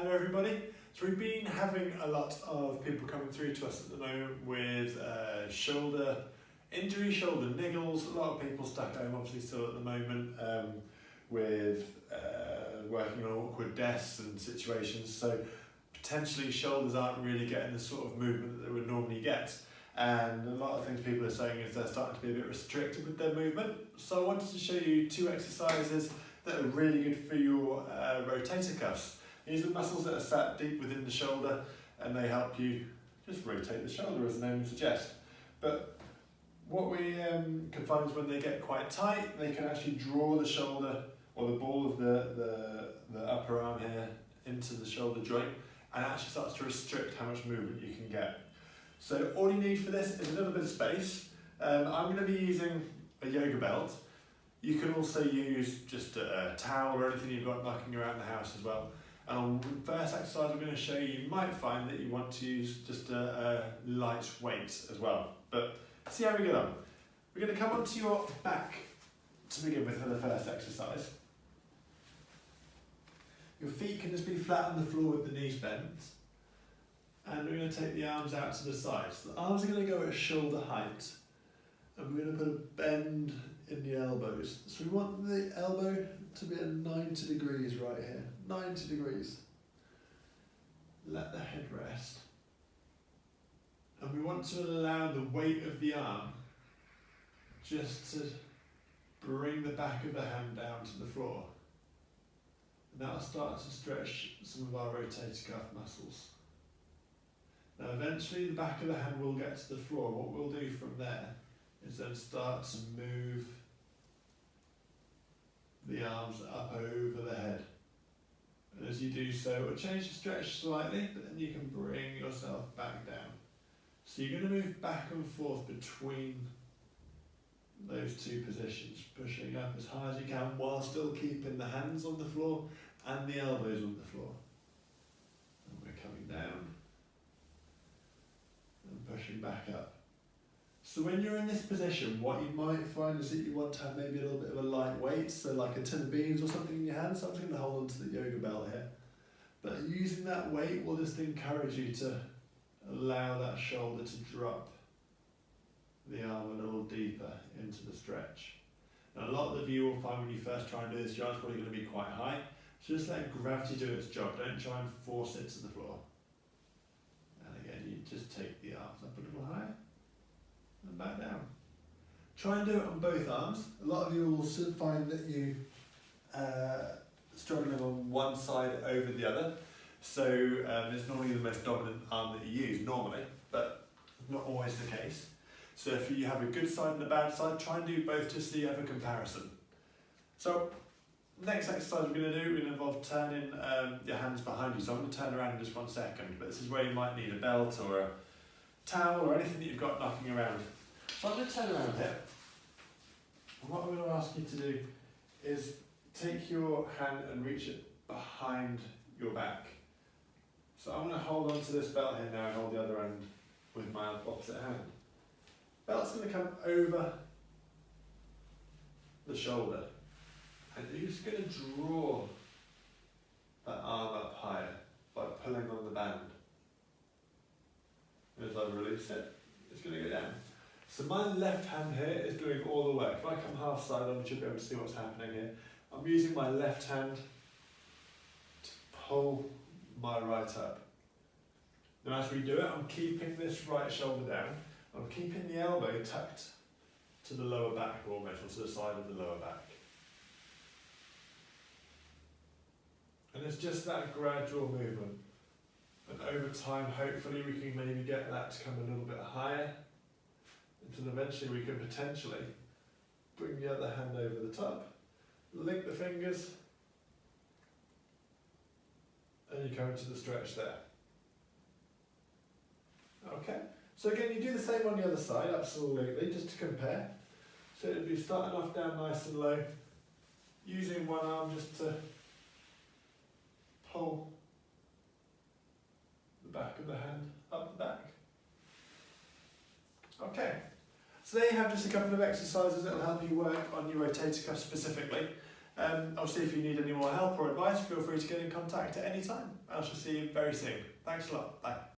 Hello everybody. So we've been having a lot of people coming through to us at the moment with shoulder injury, shoulder niggles. A lot of people stuck at home obviously still at the moment with working on awkward desks and situations. So potentially shoulders aren't really getting the sort of movement that they would normally get. And a lot of things people are saying is they're starting to be a bit restricted with their movement. So I wanted to show you two exercises that are really good for your rotator cuffs. These are muscles that are sat deep within the shoulder and they help you just rotate the shoulder as the name suggests. But what we can find is when they get quite tight, they can actually draw the shoulder or the ball of the upper arm here into the shoulder joint, and it actually starts to restrict how much movement you can get. So all you need for this is a little bit of space. I'm going to be using a yoga belt. You can also use just a towel or anything you've got knocking around the house as well. And on the first exercise I'm going to show you, you might find that you want to use just a light weight as well. But see how we get on. We're going to come onto your back to begin with for the first exercise. Your feet can just be flat on the floor with the knees bent. And we're going to take the arms out to the sides. So the arms are going to go at shoulder height. And we're going to put a bend in the elbows. So we want the elbow to be at 90 degrees right here. 90 degrees. Let the head rest. And we want to allow the weight of the arm just to bring the back of the hand down to the floor. And that'll start to stretch some of our rotator cuff muscles. Now eventually the back of the hand will get to the floor. What we'll do from there is then start to move the arms up over the head. And as you do so, it will change the stretch slightly, but then you can bring yourself back down. So you're going to move back and forth between those two positions, pushing up as high as you can while still keeping the hands on the floor and the elbows on the floor. And we're coming down and pushing back up. So when you're in this position, what you might find is that you want to have maybe a little bit of a light weight, so like a tin of beans or something in your hand. So I'm just going to hold on to the yoga belt here. But using that weight will just encourage you to allow that shoulder to drop the arm a little deeper into the stretch. Now a lot of you will find when you first try and do this, your arm's probably going to be quite high. So just let gravity do its job. Don't try and force it to the floor. And again, you just take the arms up a little higher and back down. Try and do it on both arms. A lot of you will find that you struggling on one side over the other. So it's normally the most dominant arm that you use normally, but not always the case. So if you have a good side and a bad side, try and do both just so you have a comparison. So next exercise we're going to do, we're going to involve turning your hands behind you. So I'm going to turn around in just 1 second, but this is where you might need a belt or a towel or anything that you've got knocking around. So I'm going to turn around here, and what I'm going to ask you to do is take your hand and reach it behind your back. So I'm going to hold on to this belt here now and hold the other end with my opposite hand. Belt's going to come over the shoulder, and you're just going to draw that arm up higher by pulling on the band. And as I release it, it's going to go down. So my left hand here is doing all the work. If I come half side on, you should be able to see what's happening here. I'm using my left hand to pull my right up. Now as we do it, I'm keeping this right shoulder down. I'm keeping the elbow tucked to the lower back almost, or to the side of the lower back. And it's just that gradual movement. And over time, hopefully we can maybe get that to come a little bit higher, until eventually we can potentially bring the other hand over the top, link the fingers, and you come into the stretch there. Okay, so again you do the same on the other side, absolutely, just to compare. So it'd be starting off down nice and low, using one arm just to pull the back of the hand up the back. Okay, so there you have just a couple of exercises that will help you work on your rotator cuff specifically. Obviously, if you need any more help or advice, feel free to get in contact at any time. I shall see you very soon. Thanks a lot. Bye.